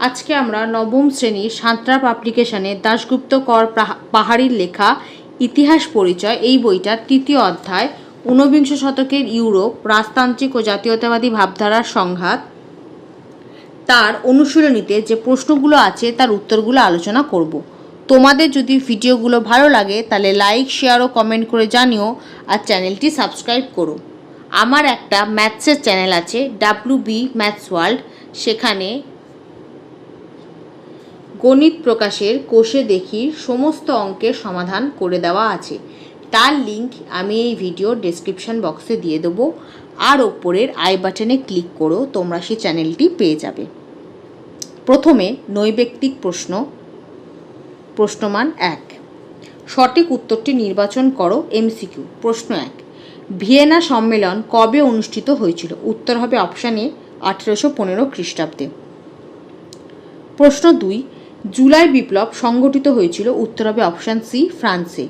আজকে আমরা নবম শ্রেণীর সাঁতরাপ অ্যাপ্লিকেশনে দাশগুপ্ত কর পাহাড়ির লেখা ইতিহাস পরিচয় এই বইটার তৃতীয় অধ্যায় ঊনবিংশ শতকের ইউরোপ রাজতান্ত্রিক ও জাতীয়তাবাদী ভাবধারার সংঘাত তার অনুশীলনীতে যে প্রশ্নগুলো আছে তার উত্তরগুলো আলোচনা করব। তোমাদের যদি ভিডিওগুলো ভালো লাগে তাহলে লাইক, শেয়ার ও কমেন্ট করে জানিও, আর চ্যানেলটি সাবস্ক্রাইব করো। আমার একটা ম্যাথসের চ্যানেল আছে WB ম্যাথস ওয়ার্ল্ড, সেখানে গণিত প্রকাশের কোষে দেখি সমস্ত অঙ্কের সমাধান করে দেওয়া আছে। তার লিঙ্ক আমি এই ভিডিও ডেসক্রিপশন বক্সে দিয়ে দেবো, আর ওপরের আই বাটনে ক্লিক করো, তোমরা সেই চ্যানেলটি পেয়ে যাবে। প্রথমে নৈর্ব্যক্তিক প্রশ্ন, প্রশ্নমান 1। সঠিক উত্তরটি নির্বাচন করো। MCQ। প্রশ্ন 1, ভিয়েনা সম্মেলন কবে অনুষ্ঠিত হয়েছিল? উত্তর হবে অপশান এ 1815 খ্রিস্টাব্দে। প্রশ্ন 2, জুলাই বিপ্লব সংগঠিত হয়েছিল? উত্তর হবে অপশান সি, ফ্রান্সে।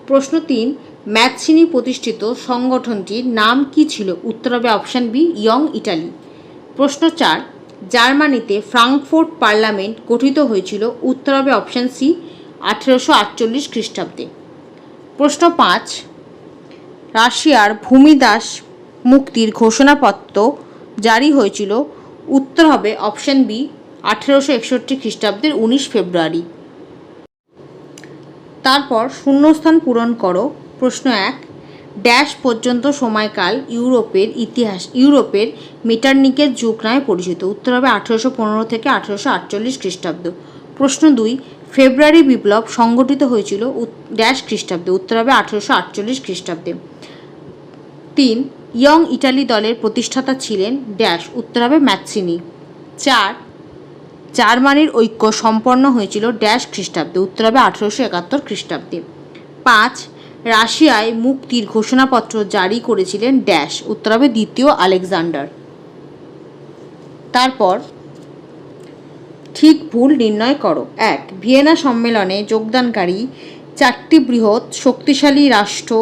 প্রশ্ন 3, ম্যাথসিনি প্রতিষ্ঠিত সংগঠনটির নাম কি ছিল? উত্তর হবে অপশান বি, ইয়ং ইটালি। প্রশ্ন 4, জার্মানিতে ফ্রাঙ্কফুর্ট পার্লামেন্ট গঠিত হয়েছিল? উত্তর হবে অপশান সি, 1848 খ্রিস্টাব্দে। প্রশ্ন 5, রাশিয়ার ভূমিদাস মুক্তির ঘোষণাপত্র জারি হয়েছিল? উত্তর হবে অপশান বি, 1861 খ্রিস্টাব্দের 19 ফেব্রুয়ারি। তারপর শূন্যস্থান পূরণ করো। প্রশ্ন 1, ড্যাশ পর্যন্ত সময়কাল ইউরোপের মেটার্নিকের যুগ নামে পরিচিত? উত্তর হবে 1815 থেকে 1848 খ্রিস্টাব্দ। প্রশ্ন 2, ফেব্রুয়ারি বিপ্লব সংগঠিত হয়েছিল ড্যাশ খ্রিস্টাব্দে? উত্তর হবে 1848 খ্রিস্টাব্দে। 3, ইয়ং ইটালি দলের প্রতিষ্ঠাতা ছিলেন ড্যাশ? উত্তর হবে ম্যাথসিনি। 4, জার্মানির ঐক্য সম্পন্ন হয়েছিল ড্যাশ খ্রিস্টাব্দে? উত্তর হবে 1871 খ্রিস্টাব্দে। 5, রাশিয়ায় মুক্তির ঘোষণাপত্র জারি করেছিলেন ড্যাশ? উত্তর হবে দ্বিতীয় আলেকজান্ডার। তারপর ঠিক ভুল নির্ণয় করো। 1, ভিয়েনা সম্মেলনে যোগদানকারী 4টি বৃহৎ শক্তিশালী রাষ্ট্র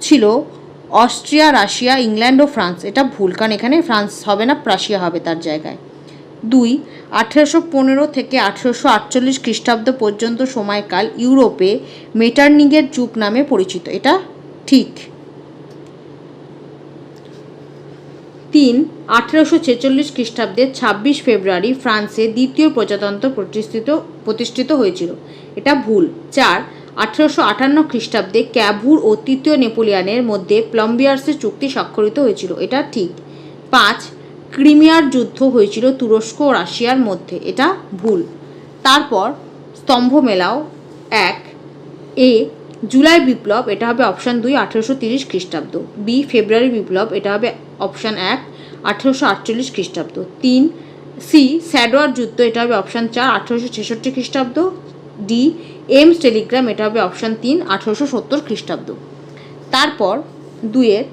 ছিল অস্ট্রিয়া, রাশিয়া, ইংল্যান্ড ও ফ্রান্স। এটা ভুল, কারণ এখানে ফ্রান্স হবে না, রাশিয়া হবে তার জায়গায়। 2, 1815 থেকে 1848 খ্রিস্টাব্দ পর্যন্ত সময়কাল ইউরোপে মেটার্নিকের যুগ নামে পরিচিত। এটা ঠিক। 3, 1846 খ্রিস্টাব্দের 26 ফেব্রুয়ারি ফ্রান্সে দ্বিতীয় প্রজাতন্ত্র প্রতিষ্ঠিত হয়েছিল। এটা ভুল। 4, 1858 খ্রিস্টাব্দে ক্যাভুর ও তৃতীয় নেপোলিয়নের মধ্যে প্লম্বিয়ার্সের চুক্তি স্বাক্ষরিত হয়েছিল। এটা ঠিক। 5, ক্রিমিয়ার যুদ্ধ হয়েছিল তুরস্ক ও রাশিয়ার মধ্যে। এটা ভুল। তারপর স্তম্ভ মেলাও। 1, এ, জুলাই বিপ্লব, এটা হবে অপশান 2, 1830 খ্রিস্টাব্দ। বি, ফেব্রুয়ারি বিপ্লব, এটা হবে অপশান 1, 1848 খ্রিস্টাব্দ। 3, সি, স্যাডওয়ার যুদ্ধ, এটা হবে অপশান 4, 1866 খ্রিস্টাব্দ। ডি, এমস টেলিগ্রাম, এটা হবে অপশান 3, 1870 খ্রিস্টাব্দ। তারপর 2-এর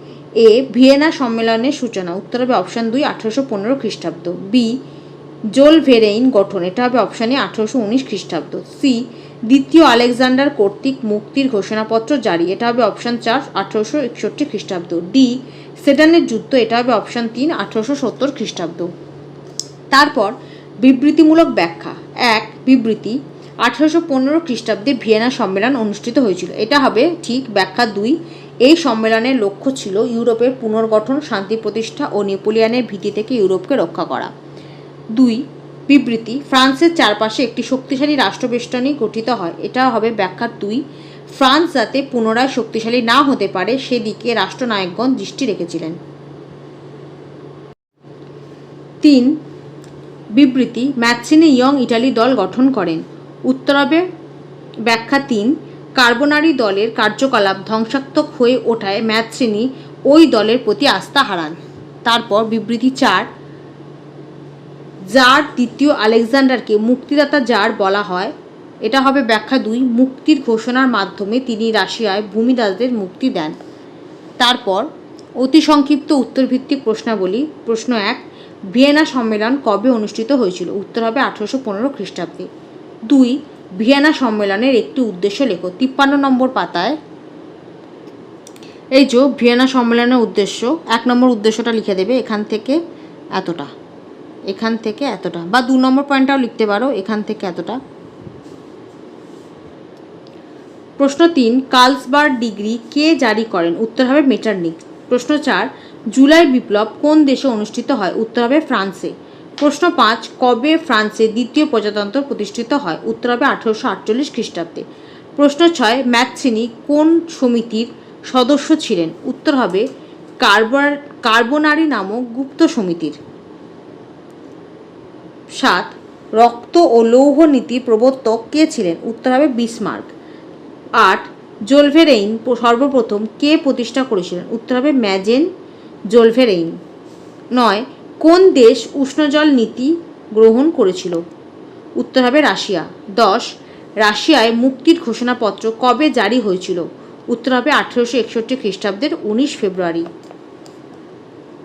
এ, ভিয়েনা সম্মেলনের সূচনা, উত্তর হবে অপশান 2, 1815 খ্রিস্টাব্দ। বি, জোলভেরেইন গঠন, এটা হবে অপশানে 1819 খ্রিস্টাব্দ। সি, দ্বিতীয় আলেকজান্ডার কর্তৃক মুক্তির ঘোষণাপত্র জারি, এটা হবে অপশান 4, 1861 খ্রিস্টাব্দ। ডি, সেডানের যুদ্ধ, এটা হবে অপশান 3, 1870 খ্রিস্টাব্দ। তারপর বিবৃতিমূলক ব্যাখ্যা। 1, বিবৃতি, 1815 খ্রিস্টাব্দে ভিয়েনা সম্মেলন অনুষ্ঠিত হয়েছিল। এটা হবে ঠিক। ব্যাখ্যা 2, এই সম্মেলনের লক্ষ্য ছিল ইউরোপের পুনর্গঠন, শান্তি প্রতিষ্ঠা ও নেপোলিয়নের ভীতি থেকে ইউরোপকে রক্ষা করা। 2, বিবৃতি, ফ্রান্সের চারপাশে একটি শক্তিশালী রাষ্ট্রবেষ্টনী গঠিত হয়। এটা হবে ব্যাখ্যা 2, ফ্রান্স যাতে পুনরায় শক্তিশালী না হতে পারে সেদিকে রাষ্ট্রনায়কগণ দৃষ্টি রেখেছিলেন। 3, বিবৃতি, ম্যাথসিনি ইয়ং ইটালি দল গঠন করেন। উত্তর হবে ব্যাখ্যা 3, কার্বোনারি দলের কার্যকলাপ ধ্বংসাত্মক হয়ে ওঠায় ম্যাথসিনি ওই দলের প্রতি আস্থা হারান। তারপর বিবৃতি 4, জার দ্বিতীয় আলেকজান্ডারকে মুক্তিদাতা জার বলা হয়। এটা হবে ব্যাখ্যা 2, মুক্তির ঘোষণার মাধ্যমে তিনি রাশিয়ায় ভূমিদাসদের মুক্তি দেন। তারপর অতি সংক্ষিপ্ত উত্তরভিত্তিক প্রশ্নাবলী। প্রশ্ন 1, ভিয়েনা সম্মেলন কবে অনুষ্ঠিত হয়েছিল? উত্তর হবে 1815 খ্রিস্টাব্দে। 2, ভিয়েনা সম্মেলনের একটি উদ্দেশ্য লেখো। 53 নম্বর পাতায় এই যে ভিয়েনা সম্মেলনের উদ্দেশ্য, 1 নম্বর উদ্দেশ্যটা লিখে দেবে এখান থেকে এতটা। এখান থেকে এতটা, বা 2 নম্বর পয়েন্টটাও লিখতে পারো, এখান থেকে এতটা। প্রশ্ন 3, কার্লসবার্গ ডিগ্রি কে জারি করেন? উত্তর হবে মেটারনিখ। প্রশ্ন 4, জুলাই বিপ্লব কোন দেশে অনুষ্ঠিত হয়? উত্তর হবে ফ্রান্সে। প্রশ্ন 5, কবে ফ্রান্সে দ্বিতীয় প্রজাতন্ত্র প্রতিষ্ঠিত হয়? উত্তর হবে 1848 খ্রিস্টাব্দে। প্রশ্ন 6, ম্যাকসিনি কোন সমিতির সদস্য ছিলেন? উত্তর হবে কার্বোনারি নামক গুপ্ত সমিতির। 7, রক্ত ও লৌহ নীতির প্রবর্তক কে ছিলেন? উত্তর হবে বিসমার্ক। 8, জোলভেরেইন সর্বপ্রথম কে প্রতিষ্ঠা করেছিলেন? উত্তর হবে ম্যাজেন জোলভেরেইন। 9, কোন দেশ উষ্ণজল নীতি গ্রহণ করেছিল? উত্তর হবে রাশিয়া। 10, রাশিয়ায় মুক্তির ঘোষণাপত্র কবে জারি হয়েছিল? উত্তর হবে 1861 খ্রিস্টাব্দের 19 ফেব্রুয়ারি।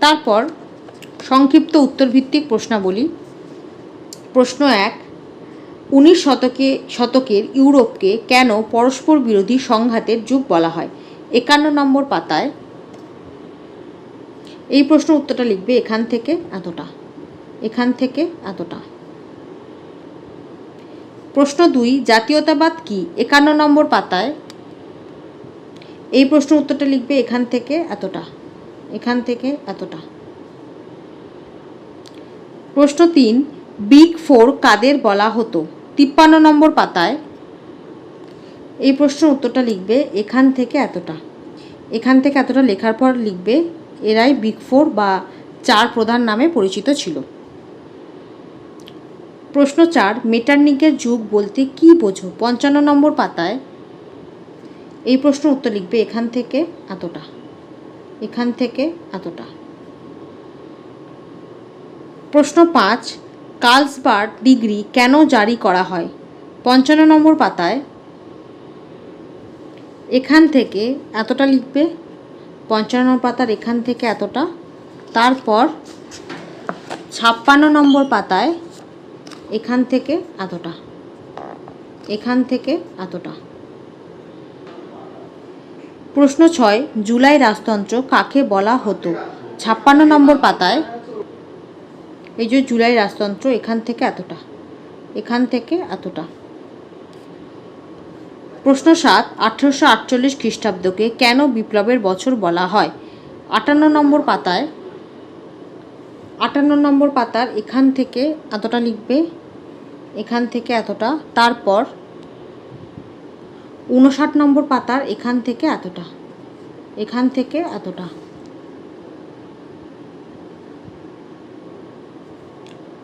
তারপর সংক্ষিপ্ত উত্তরভিত্তিক প্রশ্নাবলী। প্রশ্ন 1, 19 শতকের ইউরোপকে কেন পরস্পর বিরোধী সংঘাতের যুগ বলা হয়? 51 নম্বর পাতায় এই প্রশ্ন উত্তরটা লিখবে এখান থেকে এতটা, এখান থেকে এতটা। প্রশ্ন 2, জাতীয়তাবাদ কি? 51 নম্বর পাতায় এই প্রশ্ন উত্তরটা লিখবে এখান থেকে এতটা, এখান থেকে এতটা। প্রশ্ন 3, বিগ ফোর কাদের বলা হতো? 53 নম্বর পাতায় এই প্রশ্নের উত্তরটা লিখবে এখান থেকে এতটা, এখান থেকে এতটা লেখার পর লিখবে এরাই বিগ ফোর বা 4 প্রধান নামে পরিচিত ছিল। প্রশ্ন 4, মেটারনিখের যুগ বলতে কি বোঝো? 55 নম্বর পাতায় এই প্রশ্নের উত্তর লিখবে এখান থেকে এতটা, এখান থেকে এতটা। প্রশ্ন 5, কার্লসবার্গ ডিগ্রি কেন জারি করা হয়? 55 নম্বর পাতায় এখান থেকে এতটা লিখবে, 55 নম্বর পাতার এখান থেকে এতটা। তারপর 56 নম্বর পাতায় এখান থেকে এতটা, এখান থেকে এতটা। প্রশ্ন 6, জুলাই রাজতন্ত্র কাকে বলা হতো? 56 নম্বর পাতায় এই যে জুলাই রাজতন্ত্র এখান থেকে এতটা, এখান থেকে এতটা। প্রশ্ন 7, 1848 খ্রিস্টাব্দকে কেন বিপ্লবের বছর বলা হয়? 58 নম্বর পাতায় 58 নম্বর পাতার এখান থেকে এতটা লিখবে, এখান থেকে এতটা। তারপর 59 নম্বর পাতার এখান থেকে এতটা, এখান থেকে এতটা।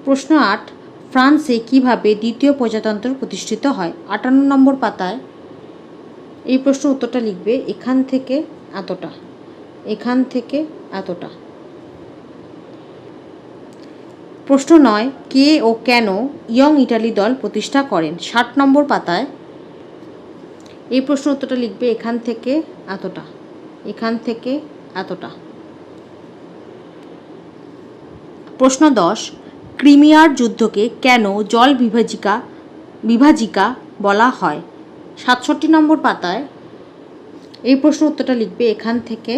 প্রশ্ন 8, ফ্রান্সে কিভাবে দ্বিতীয় প্রজাতন্ত্র প্রতিষ্ঠিত হয়? 58 নম্বর পাতায় এই প্রশ্ন উত্তরটা লিখবে এখান থেকে এতটা, এখান থেকে এতটা। প্রশ্ন 9, কে ও কেন ইয়ং ইটালি দল প্রতিষ্ঠা করেন? 60 নম্বর পাতায় এই প্রশ্ন উত্তরটা লিখবে এখান থেকে এতটা, এখান থেকে এতটা। প্রশ্ন 10, ক্রিমিয়ার যুদ্ধকে কেন জল বিভাজিকা বলা হয়? 67 নম্বর পাতায় এই প্রশ্ন উত্তরটা লিখবে এখান থেকে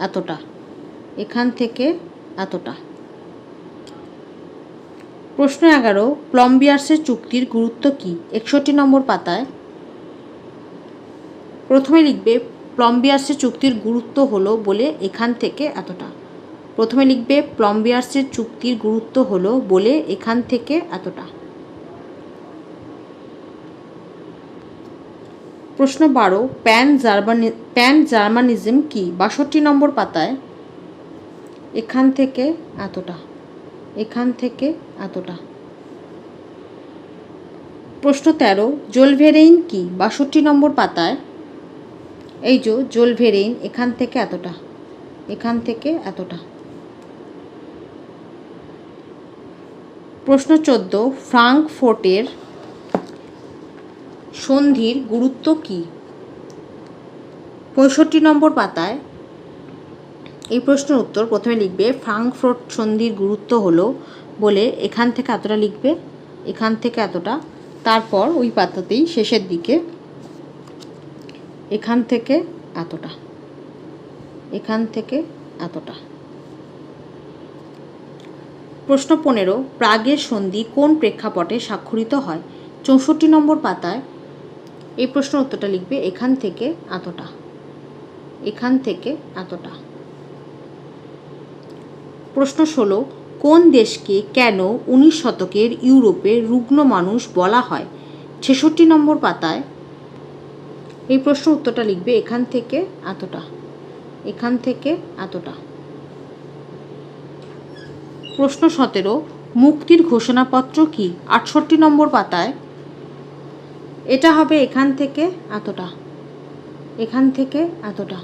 এতটা, এখান থেকে এতটা। প্রশ্ন 11, প্লম্বিয়ার্সের চুক্তির গুরুত্ব কী? 61 নম্বর পাতায় প্রথমে লিখবে প্লম্বিয়ার্সের চুক্তির গুরুত্ব হলো বলে এখান থেকে এতটা, প্রথমে লিখবে প্লম্বিয়ার্সের চুক্তির গুরুত্ব হলো বলে এখান থেকে এতটা। প্রশ্ন 12, প্যান জার্মানিজম কি? 62 নম্বর পাতায় এখান থেকে এতটা, এখান থেকে এতটা। প্রশ্ন 13, জোলভেরেইন কি? 62 নম্বর পাতায় এই যে জোলভেরেইন এখান থেকে এতটা, এখান থেকে এতটা। প্রশ্ন 14, ফ্রাঙ্কফুর্টের সন্ধির গুরুত্ব কী? 65 নম্বর পাতায় এই প্রশ্নের উত্তর প্রথমে লিখবে ফ্রাঙ্কফুর্ট সন্ধির গুরুত্ব হলো বলে এখান থেকে এতটা লিখবে, এখান থেকে এতটা। তারপর ওই পাতাতেই শেষের দিকে এখান থেকে এতটা, এখান থেকে এতটা। প্রশ্ন 15, প্রাগের সন্ধি কোন প্রেক্ষাপটে স্বাক্ষরিত হয়? 64 নম্বর পাতায় এই প্রশ্নের উত্তরটা লিখবে এখান থেকে এতটা, এখান থেকে এতটা। প্রশ্ন 16, কোন দেশকে কেন 19 শতকের ইউরোপে রুগ্ন মানুষ বলা হয়? 66 নম্বর পাতায় এই প্রশ্নের উত্তরটা লিখবে এখান থেকে এতটা, এখান থেকে এতটা। প্রশ্ন 17, মুক্তির ঘোষণাপত্র কি? 68 নম্বর পাতায় এটা হবে এখান থেকে এতটা, এখান থেকে এতটা।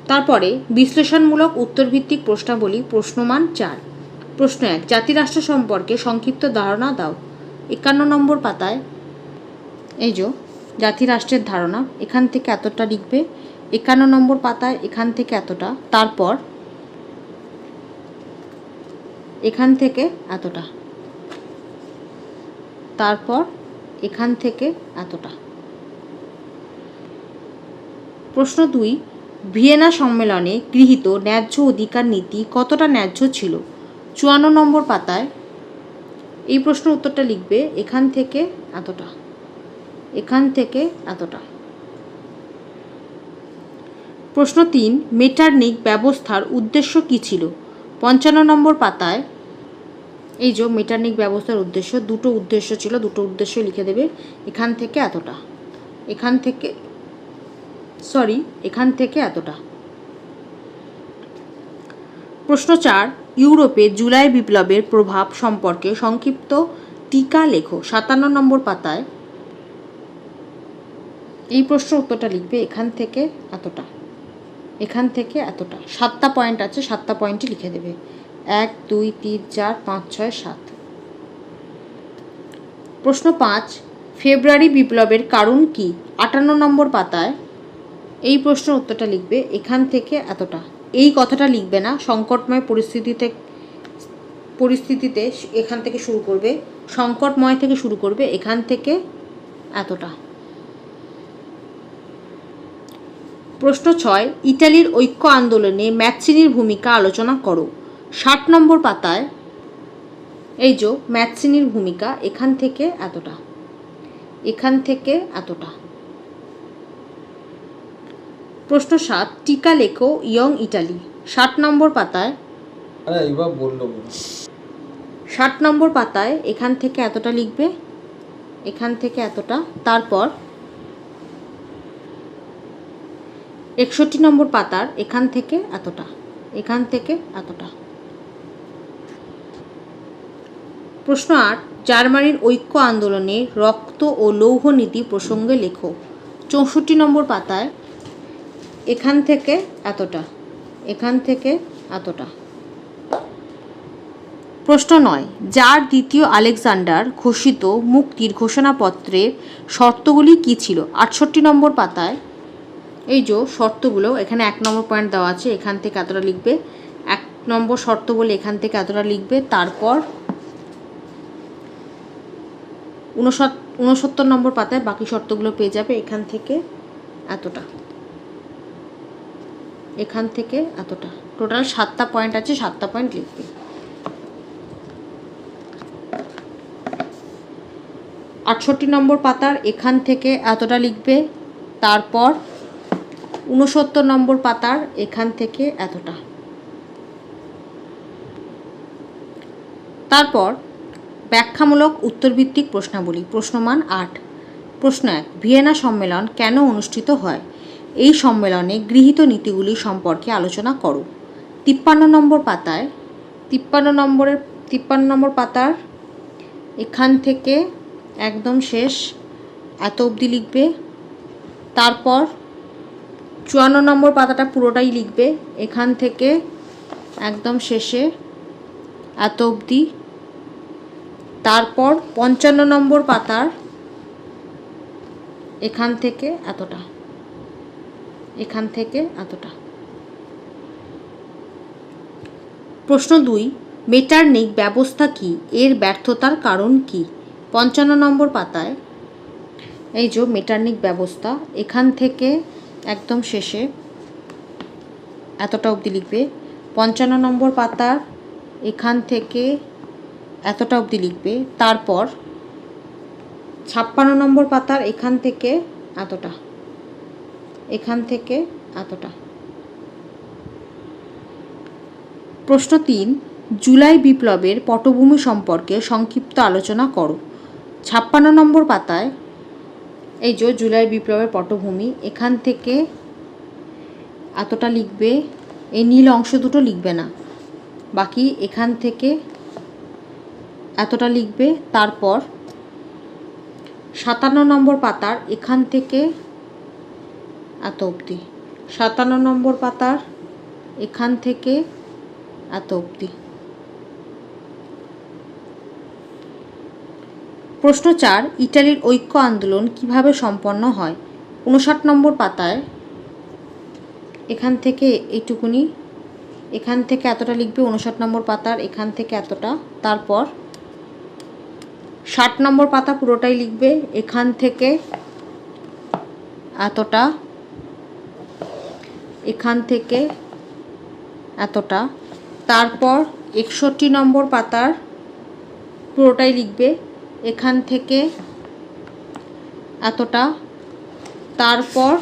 তারপরে বিশ্লেষণমূলক উত্তরভিত্তিক প্রশ্নাবলী, প্রশ্নমান 4। প্রশ্ন 1, জাতিরাষ্ট্র সম্পর্কে সংক্ষিপ্ত ধারণা দাও। 51 নম্বর পাতায় এই যে জাতিরাষ্ট্রের ধারণা, এখান থেকে এতটা লিখবে। 51 নম্বর পাতায় এখান থেকে এতটা, তারপর এখান থেকে এতটা, তারপর এখান থেকে এতটা। প্রশ্ন 2, ভিয়েনা সম্মেলনে গৃহীত ন্যায্য অধিকার নীতি কতটা ন্যায্য ছিল? 54 নম্বর পাতায় এই প্রশ্নের উত্তরটা লিখবে এখান থেকে এতটা, এখান থেকে এতটা। প্রশ্ন 3, মেটারনিক ব্যবস্থার উদ্দেশ্য কী ছিল? 55 নম্বর পাতায় এই যে মেটারনিক ব্যবস্থার উদ্দেশ্য, দুটো উদ্দেশ্য ছিল, দুটো উদ্দেশ্য লিখে দেবে। এখান থেকে এতটা, এখান থেকে এখান থেকে এতটা। প্রশ্ন 4, ইউরোপে জুলাই বিপ্লবের প্রভাব সম্পর্কে সংক্ষিপ্ত টিকা লেখো। 57 নম্বর পাতায় এই প্রশ্নের উত্তরটা লিখবে এখান থেকে এতটা, এখান থেকে এতটা। 7টা পয়েন্ট আছে, 7টা পয়েন্টই লিখে দেবে। 1 2 3 4 5 6 7। প্রশ্ন 5, ফেব্রুয়ারি বিপ্লবের কারণ কি? 58 নম্বর পাতায় এই প্রশ্নের উত্তরটা লিখবে এখান থেকে এতটা। এই কথাটা লিখবে না, সংকটময় পরিস্থিতিতে এখান থেকে শুরু করবে, সংকটময় থেকে শুরু করবে, এখান থেকে এতটা। প্রশ্ন 6, ইটালির ঐক্য আন্দোলনে ম্যাচ্চিনির ভূমিকা আলোচনা করো। 60 নম্বর পাতায় এই যে ম্যাচ্চিনির ভূমিকা, এখান থেকে এতটা, এখান থেকে এতটা। প্রশ্ন 7, টিকা লেখো ইয়ং ইটালি। 60 নম্বর পাতায় 60 নম্বর পাতায় এখান থেকে এতটা লিখবে, এখান থেকে এতটা, তারপর 61 নম্বর পাতার এখান থেকে এতটা, এখান থেকে এতটা। প্রশ্ন 8, জার্মানির ঐক্য আন্দোলনে রক্ত ও লৌহ নীতি প্রসঙ্গে লেখো। 64 নম্বর পাতায় এখান থেকে এতটা, এখান থেকে এতটা। প্রশ্ন 9, জার দ্বিতীয় আলেকজান্ডার ঘোষিত মুক্তির ঘোষণাপত্রের শর্তগুলি কী ছিল? 68 নম্বর পাতায় এই যে শর্তগুলো, এখানে 1 নম্বর পয়েন্ট দেওয়া আছে, এখান থেকে এতটা লিখবে। 1 নম্বর শর্ত বলে এখান থেকে এতটা লিখবে, তারপর 69 নম্বর পাতায় বাকি শর্তগুলো পেয়ে যাবে। এখান থেকে এতটা, এখান থেকে এতটা। টোটাল 7টা পয়েন্ট আছে, 7টা পয়েন্ট লিখবে। 68 নম্বর পাতার এখান থেকে এতটা লিখবে, তারপর 69 নম্বর পাতার এখান থেকে এতটা। তারপর ব্যাখ্যামূলক উত্তরভিত্তিক প্রশ্নাবলী, প্রশ্নমান 8। প্রশ্ন 1, ভিয়েনা সম্মেলন কেন অনুষ্ঠিত হয়? এই সম্মেলনে গৃহীত নীতিগুলি সম্পর্কে আলোচনা করো। 53 নম্বর পাতায় 53 নম্বর পাতার এখান থেকে একদম শেষ এত অবধি লিখবে, তারপর 54 নম্বর পাতাটা পুরোটাই লিখবে, এখান থেকে একদম শেষে এত অবধি, তারপর 55 নম্বর পাতার এখান থেকে এতটা, এখান থেকে এতটা। প্রশ্ন 2, মেটারনিক ব্যবস্থা কি? এর ব্যর্থতার কারণ কি? 55 নম্বর পাতায় এই যে মেটারনিক ব্যবস্থা, এখান থেকে একদম শেষে এতটা অবধি লিখবে। 55 নম্বর পাতার এখান থেকে এতটা অবধি লিখবে। তারপর 56 নম্বর পাতার এখান থেকে এতটা, এখান থেকে এতটা। প্রশ্ন 3, জুলাই বিপ্লবের পটভূমি সম্পর্কে সংক্ষিপ্ত আলোচনা করো। 56 নম্বর পাতায় এই যে জুলাই বিপ্লবের পটভূমি, এখান থেকে এতটা লিখবে। এই নীল অংশ দুটো লিখবে না, বাকি এখান থেকে এতটা লিখবে। তারপর 57 নম্বর পাতার এখান থেকে এত অবধি, 57 নম্বর পাতার এখান থেকে এত অবধি। প্রশ্ন 4, ইটালির ঐক্য আন্দোলন কিভাবে সম্পন্ন হয়। 59 নম্বর পাতায় এখান থেকে এইটুকুনি, এখান থেকে এতটা লিখবে। 59 নম্বর পাতার এখান থেকে এতটা। তারপর 60 নম্বর পাতা পুরোটাই লিখবে, এখান থেকে এতটা, এখান থেকে এতটা। তারপর 61 নম্বর পাতার পুরোটাই লিখবে, এখান থেকে এতটা। তারপর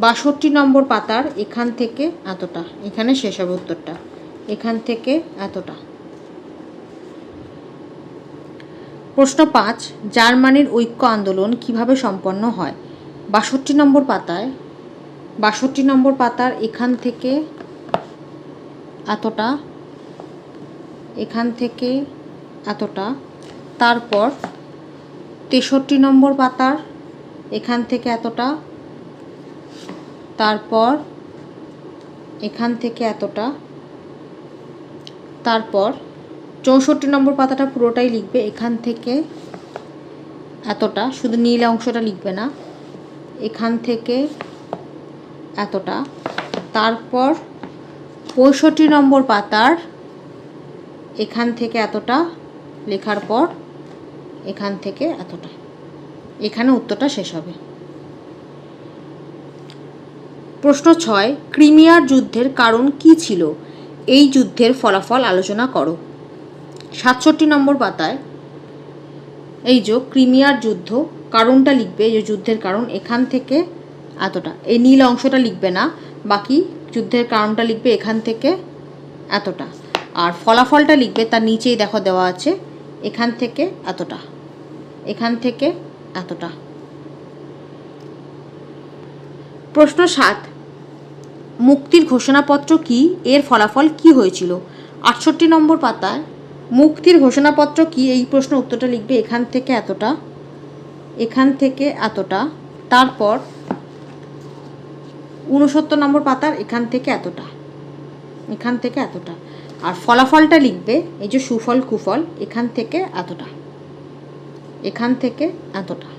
62 নম্বর পাতার এখান থেকে এতটা, এখানে শেষ হবে উত্তরটা, এখান থেকে এতটা। প্রশ্ন 5, জার্মানির ঐক্য আন্দোলন কিভাবে সম্পন্ন হয়। 62 নম্বর পাতায়, 62 নম্বর পাতার এখান থেকে এতটা, এখান থেকে এতটা। তারপর 63 নম্বর পাতার এখান থেকে এতটা, তারপর এখান থেকে এতটা। তারপর 64 নম্বর পাতাটা পুরোটাই লিখবে, এখান থেকে এতটা, শুধু নীল অংশটা লিখবে না, এখান থেকে এতটা। তারপর 65 নম্বর পাতার এখান থেকে এতটা লেখার পর এখান থেকে এতটা, এখানে উত্তরটা শেষ হবে। প্রশ্ন 6, ক্রিমিয়ার যুদ্ধের কারণ কি ছিল। এই যুদ্ধের ফলাফল আলোচনা করো। 67 নম্বর পাতায় এই যে ক্রিমিয়ার যুদ্ধ, কারণটা লিখবে, এই যে যুদ্ধের কারণ, এখান থেকে এতটা। এই নীল অংশটা লিখবে না, বাকি যুদ্ধের কারণটা লিখবে, এখান থেকে এতটা। আর ফলাফলটা লিখবে, তার নিচেই দেখো দেওয়া আছে, এখান থেকে এতটা, এখান থেকে এতটা। প্রশ্ন 7, মুক্তির ঘোষণাপত্র কি, এর ফলাফল কি হয়েছিল। 68 নম্বর পাতায় মুক্তির ঘোষণাপত্র কি, এই প্রশ্ন উত্তরটা লিখবে, এখান থেকে এতটা, এখান থেকে এতটা। তারপর 69 নম্বর পাতার এখান থেকে এতটা, এখান থেকে এতটা। আর ফলাফলটা লিখবে, এই যে সুফল কুফল, এখান থেকে এতটা, এখান থেকে এতটা।